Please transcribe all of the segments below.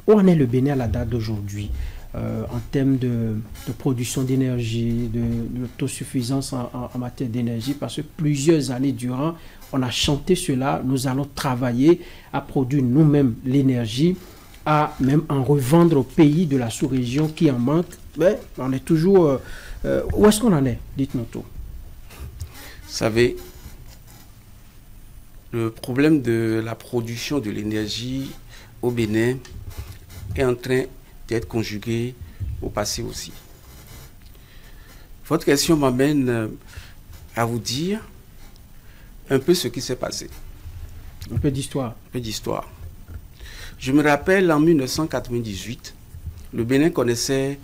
Où en est le Bénin à la date d'aujourd'hui en termes de production d'énergie, de l'autosuffisance en matière d'énergie? Parce que plusieurs années durant, on a chanté cela, nous allons travailler à produire nous-mêmes l'énergie, à même en revendre aux pays de la sous-région qui en manquent. Mais on est toujours... où est-ce qu'on en est? Dites-nous tout. Vous savez, le problème de la production de l'énergie au Bénin est en train d'être conjugué au passé aussi. Votre question m'amène à vous dire un peu ce qui s'est passé. Un peu d'histoire. Un peu d'histoire. Je me rappelle en 1998, le Bénin connaissait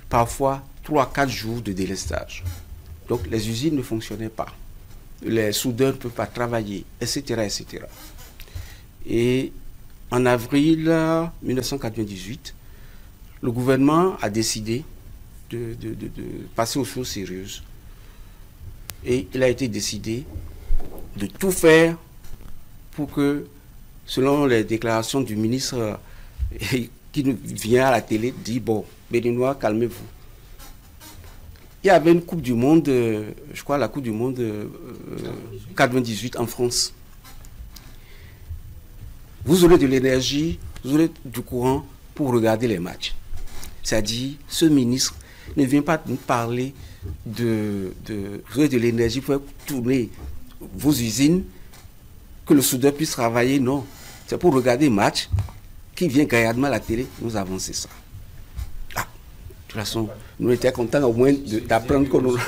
parfois 3-4 jours de délestage. Donc les usines ne fonctionnaient pas. Les soudeurs ne peuvent pas travailler, etc., etc. Et en avril 1998, le gouvernement a décidé de passer aux choses sérieuses. Et il a été décidé de tout faire pour que, selon les déclarations du ministre qui nous vient à la télé, dit, bon, Béninois, calmez-vous. Il y avait une Coupe du Monde, je crois la Coupe du Monde 98 en France. Vous aurez de l'énergie, vous aurez du courant pour regarder les matchs. C'est-à-dire, ce ministre ne vient pas nous parler vous aurez de l'énergie pour tourner vos usines, que le soudeur puisse travailler. Non, c'est pour regarder les matchs. Qui vient gaillardement à la télé, nous avançons ça. Ah, de toute façon, nous étions contents au moins d'apprendre qu'on a...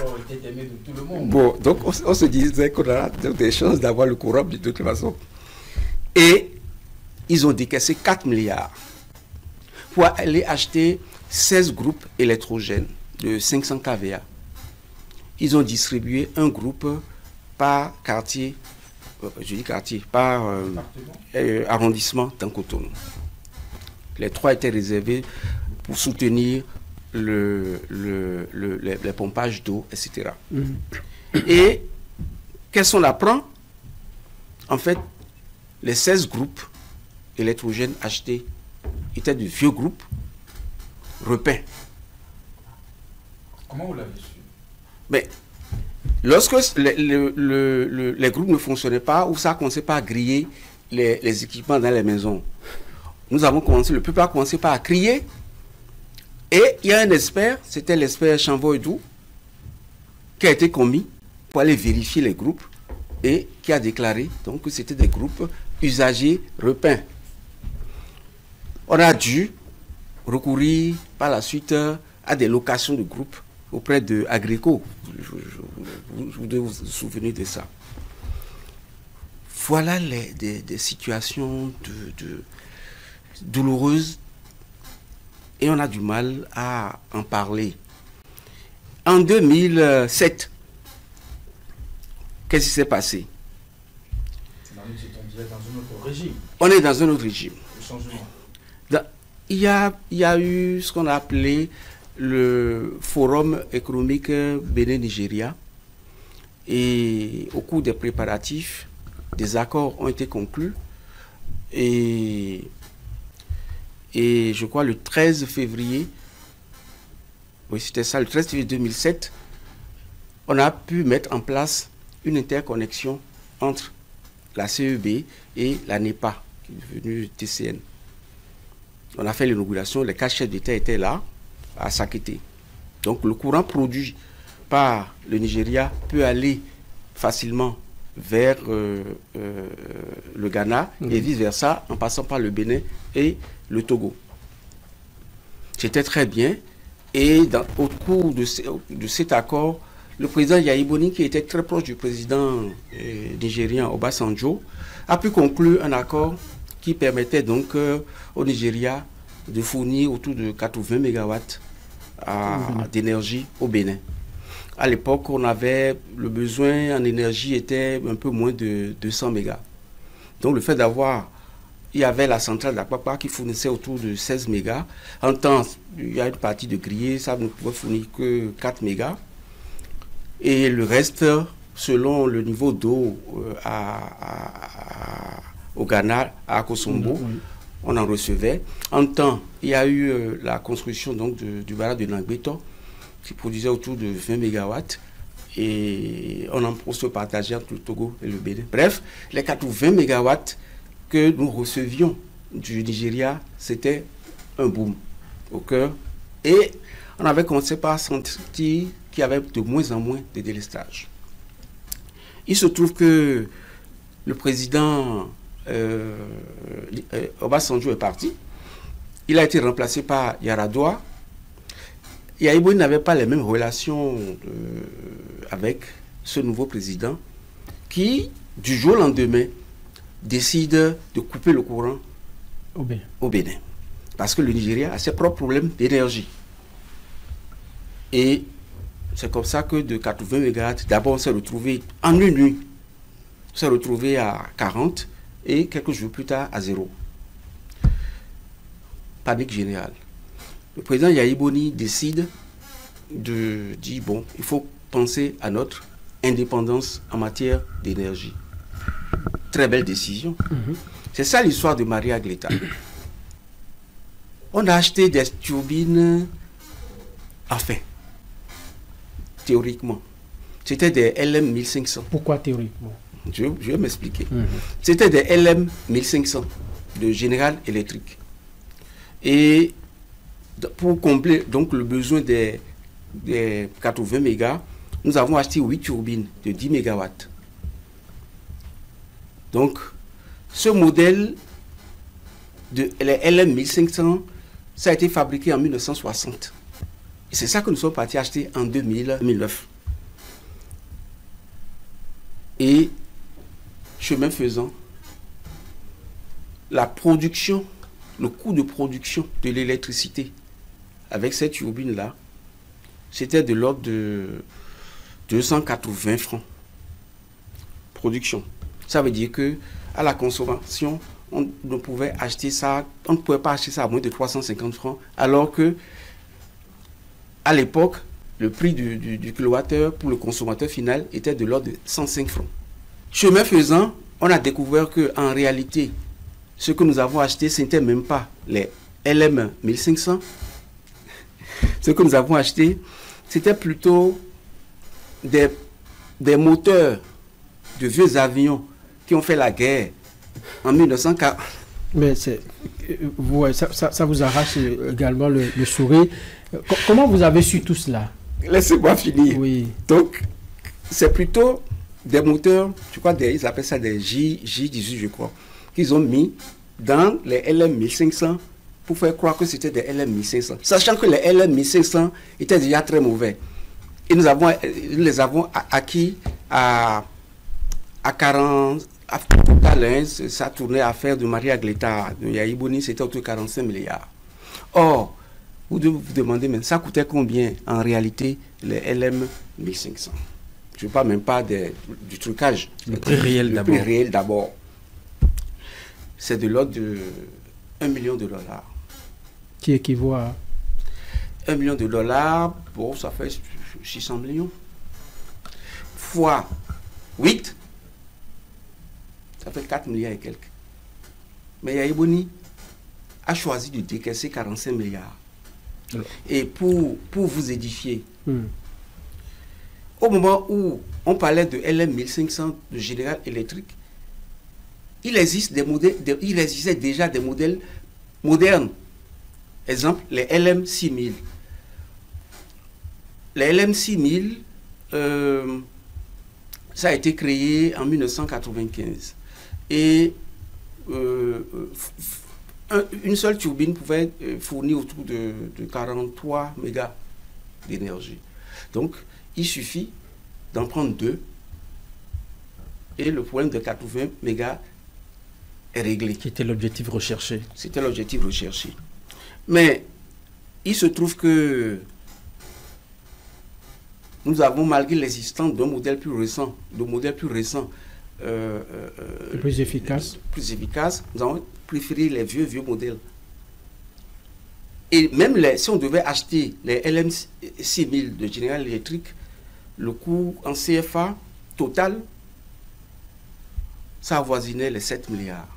Bon, donc on se disait qu'on a des chances d'avoir le courant de toute façon. Et ils ont décaissé 4 milliards pour aller acheter 16 groupes électrogènes de 500 kVA. Ils ont distribué un groupe par quartier, je dis quartier, par arrondissement dans Cotonou. Les 3 étaient réservés pour soutenir les pompages d'eau, etc. Et qu'est-ce qu'on apprend? En fait, les 16 groupes électrogènes achetés étaient de vieux groupes repeints. Comment vous l'avez su? Mais lorsque les groupes ne fonctionnaient pas, ou ça commençait pas à griller les équipements dans les maisons, nous avons commencé, le peuple a commencé par à crier. Et il y a un expert, c'était l'expert Chanvoydou, qui a été commis pour aller vérifier les groupes et qui a déclaré donc, que c'était des groupes usagers repeints. On a dû recourir par la suite à des locations de groupes auprès de Agrico. Vous devez vous souvenir de ça. Voilà des situations douloureuses et on a du mal à en parler. En 2007, qu'est-ce qui s'est passé? On est dans un autre régime. Il y a eu ce qu'on a appelé le Forum économique Bénin-Nigeria et au cours des préparatifs, des accords ont été conclus et je crois le 13 février, oui c'était ça, le 13 février 2007, on a pu mettre en place une interconnexion entre la CEB et la NEPA, qui est devenue TCN. On a fait l'inauguration, les 4 chefs d'État étaient là, à Sakété. Donc le courant produit par le Nigeria peut aller facilement vers le Ghana et vice-versa en passant par le Bénin et le Togo. C'était très bien. Et au cours de cet accord, le président Yahi Boni, qui était très proche du président nigérien Obasanjo, a pu conclure un accord qui permettait donc au Nigeria de fournir autour de 80 MW d'énergie au Bénin. À l'époque, on avait le besoin en énergie était un peu moins de 200 MW. Donc le fait d'avoir, il y avait la centrale d'Apapa qui fournissait autour de 16 MW. En temps, il y a une partie de grillé, ça ne pouvait fournir que 4 MW. Et le reste, selon le niveau d'eau au Ghana, à Kosombo, on en recevait. En temps, il y a eu la construction donc, du barrage de Nangbeto, qui produisait autour de 20 MW. Et on se partageait entre le Togo et le Bénin. Bref, les 80 MW que nous recevions du Nigeria, c'était un boom au cœur. Et on avait commencé par sentir qu'il y avait de moins en moins de délestage. Il se trouve que le président Obasanjo est parti. Il a été remplacé par Yar'Adua. Yahya n'avait pas les mêmes relations avec ce nouveau président qui, du jour au lendemain, décide de couper le courant au Bénin. Parce que le Nigeria a ses propres problèmes d'énergie. Et c'est comme ça que de 80 MW, d'abord on s'est retrouvé en une nuit. On s'est retrouvé à 40 et quelques jours plus tard à 0. Panique générale. Le président Yahya décide de dire, bon, il faut penser à notre indépendance en matière d'énergie. Très belle décision. C'est ça l'histoire de Maria Gleta. On a acheté des turbines, enfin, théoriquement. C'était des LM 1500. Pourquoi théoriquement? Je vais m'expliquer. C'était des LM 1500 de General Electric. Et pour combler donc le besoin des 80 mégas, nous avons acheté 8 turbines de 10 MW. Donc, ce modèle de les LM 1500, ça a été fabriqué en 1960. Et c'est ça que nous sommes partis acheter en 2009. Et, chemin faisant, la production, le coût de production de l'électricité avec cette turbine-là, c'était de l'ordre de 280 francs. Production. Ça veut dire que à la consommation, on ne pouvait acheter ça, on ne pouvait pas acheter ça à moins de 350 francs, alors que à l'époque, le prix du kilowattheure pour le consommateur final était de l'ordre de 105 francs. Chemin faisant, on a découvert qu'en réalité, ce que nous avons acheté, ce n'était même pas les LM 1500. Ce que nous avons acheté, c'était plutôt des moteurs de vieux avions qui ont fait la guerre en 1940. Mais ouais, ça vous arrache également le sourire. Comment vous avez su tout cela? Laissez-moi finir. Oui. Donc, c'est plutôt des moteurs, je crois, ils appellent ça des J18, je crois, qu'ils ont mis dans les LM 1500 pour faire croire que c'était des LM 1500. Sachant que les LM 1500 étaient déjà très mauvais. Et nous les avons acquis à 40... ça tournait à faire de Maria Gleta, de Yahya Boni, c'était autour de 45 milliards. Or, vous devez vous demander, mais ça coûtait combien en réalité les LM 1500? Je ne parle même pas du trucage. Le prix réel d'abord. Le prix réel d'abord. C'est de l'ordre de $1 million. Qui équivaut à $1 million, bon, ça fait 600 millions. Fois 8, ça fait 4 milliards et quelques. Mais Yahya Boni a choisi de décaisser 45 milliards. Alors. Et pour vous édifier, au moment où on parlait de LM 1500 de General Electric, il existait déjà des modèles modernes. Exemple, les LM 6000. Les LM 6000, ça a été créé en 1995. Et une seule turbine pouvait fournir autour de 43 mégas d'énergie. Donc, il suffit d'en prendre 2 et le problème de 80 mégas est réglé. Qui était l'objectif recherché. C'était l'objectif recherché. Mais il se trouve que nous avons, malgré l'existence d'un modèle plus récent, plus efficace, nous avons préféré les vieux modèles. Et même si on devait acheter les LM 6000 de General Electric, le coût en CFA total, ça avoisinait les 7 milliards.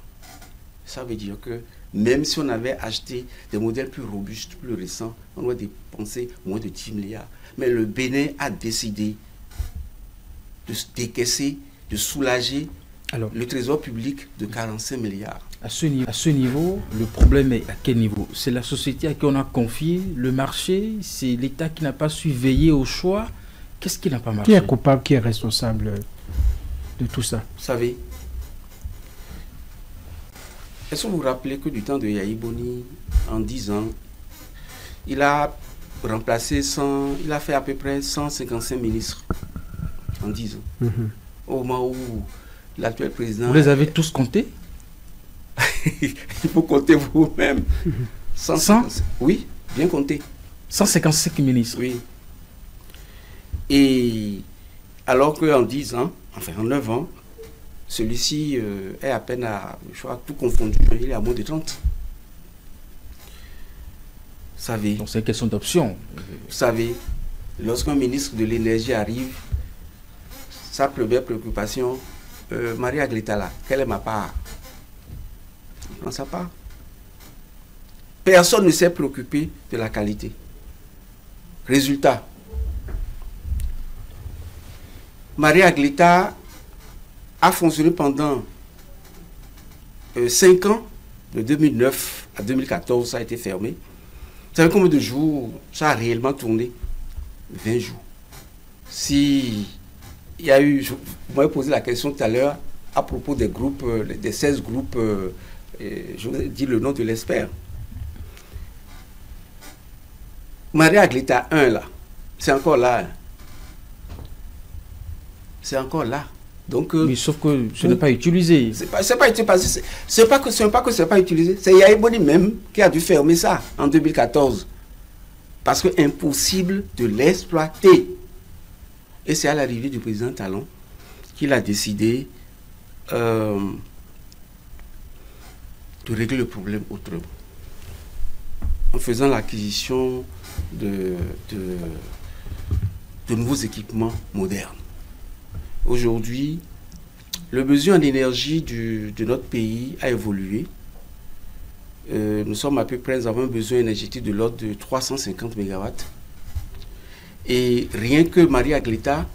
Ça veut dire que Même si on avait acheté des modèles plus robustes, plus récents, on doit dépenser moins de 10 milliards. Mais le Bénin a décidé de se décaisser, de soulager le trésor public de 45 milliards. À ce niveau, le problème est à quel niveau? C'est la société à qui on a confié le marché? C'est l'État qui n'a pas su veiller au choix? Qu'est-ce qui n'a pas marché? Qui est coupable, qui est responsable de tout ça? Vous savez, est-ce que vous vous rappelez que du temps de Yahi Boni, en 10 ans, il a remplacé il a fait à peu près 155 ministres en 10 ans. Au moment où l'actuel président... Vous les avez tous comptés? Il faut compter vous-même. 100? Oui, bien compté. 155 ministres. Oui. Et alors qu'en 10 ans, enfin en 9 ans, celui-ci est à peine à, je crois, tout confondu, il est à moins de 30. Vous savez. Donc c'est une question d'option. Vous savez, lorsqu'un ministre de l'énergie arrive, sa première préoccupation, Maria Glitala, quelle est ma part? Il prend sa part. Personne ne s'est préoccupé de la qualité. Résultat, Maria Glita a fonctionné pendant 5 ans, de 2009 à 2014, ça a été fermé. Vous savez combien de jours ça a réellement tourné? 20 jours. Si il y a eu, vous m'avez posé la question tout à l'heure à propos des groupes, des 16 groupes, je vous ai dit le nom de l'expert. Maria Glita 1 là, c'est encore là. C'est encore là. Donc, mais sauf que ce n'est pas utilisé. C'est pas que c'est pas utilisé. C'est Yahi Boni même qui a dû fermer ça en 2014. Parce que impossible de l'exploiter. Et c'est à l'arrivée du président Talon qu'il a décidé de régler le problème autrement. En faisant l'acquisition de nouveaux équipements modernes. Aujourd'hui, le besoin en énergie de notre pays a évolué. Nous sommes à peu près, nous avons un besoin énergétique de l'ordre de 350 MW. Et rien que Maria Glita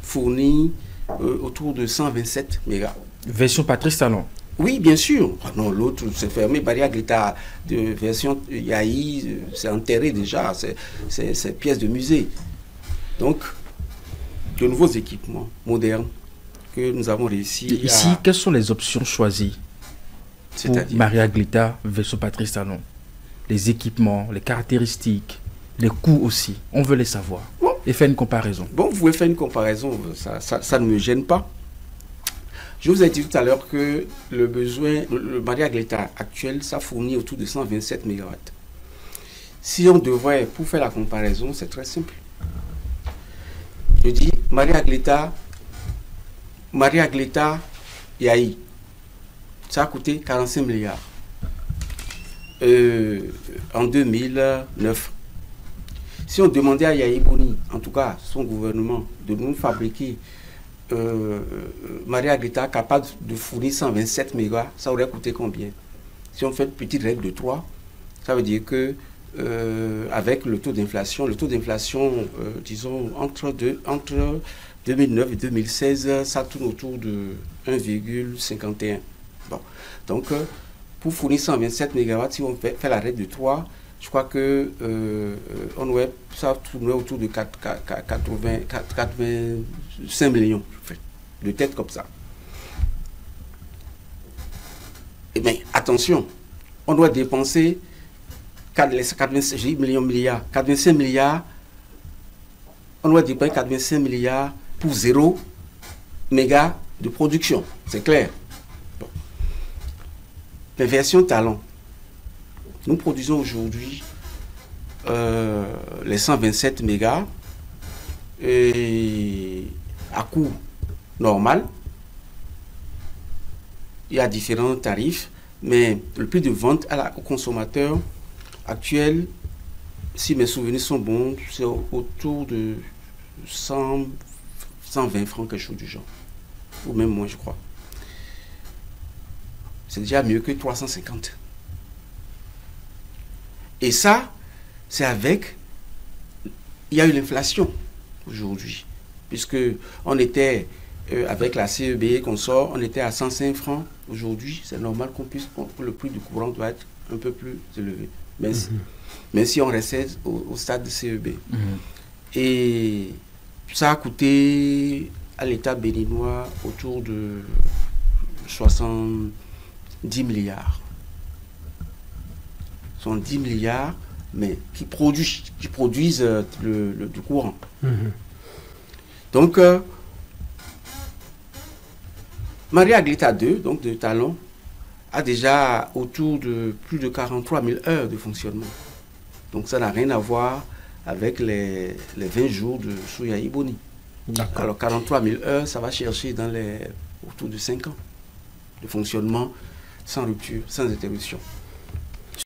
fournit autour de 127 MW. Version Patrice Talon. Oui, bien sûr. Oh non, l'autre, c'est fermé. Maria Glita de version Yahi, c'est enterré déjà. C'est pièce de musée. Donc, de nouveaux équipements modernes que nous avons réussi ici, quelles sont les options choisies pour Maria Glita versus Patrice Talon? Les équipements, les caractéristiques, les coûts aussi. On veut les savoir. Bon. Et faire une comparaison. Bon, vous pouvez faire une comparaison. Ça ne me gêne pas. Je vous ai dit tout à l'heure que le besoin, le Maria Glita actuel, ça fournit autour de 127 MW. Si on devrait, pour faire la comparaison, c'est très simple. Je dis Maria Glita Yahi. Ça a coûté 45 milliards en 2009. Si on demandait à Yahi Boni, en tout cas son gouvernement, de nous fabriquer Maria Glita capable de fournir 127 mégas, ça aurait coûté combien? Si on fait une petite règle de 3, ça veut dire que avec le taux d'inflation, disons, entre 2009 et 2016, ça tourne autour de 1,51. Bon. Donc, pour fournir 127 MW, si on fait la règle de 3, je crois que ça tournerait autour de 85 millions, de tête comme ça. Eh bien, attention, on doit dépenser 85 milliards, on doit dépenser 85 milliards pour 0 méga de production, c'est clair. Bon. Mais version Talon, nous produisons aujourd'hui les 127 mégas et à coût normal. Il y a différents tarifs, mais le prix de vente au consommateur actuel, si mes souvenirs sont bons, c'est autour de 120 francs, quelque chose du genre. Ou même moins, je crois. C'est déjà mieux que 350. Et ça, c'est avec... Il y a eu l'inflation aujourd'hui, puisque on était, avec la CEB qu'on sort, on était à 105 francs. Aujourd'hui, c'est normal que le prix du courant doit être un peu plus élevé. Même si on restait au stade de CEB. Et ça a coûté à l'État béninois autour de 70 milliards. 70 milliards, mais qui produisent du courant. Donc, Maria Aguilita 2, donc de Talon, a déjà autour de plus de 43 000 heures de fonctionnement. Donc ça n'a rien à voir avec les 20 jours de Souya Iboni. Alors 43 000 heures, ça va chercher autour de 5 ans de fonctionnement sans rupture, sans interruption.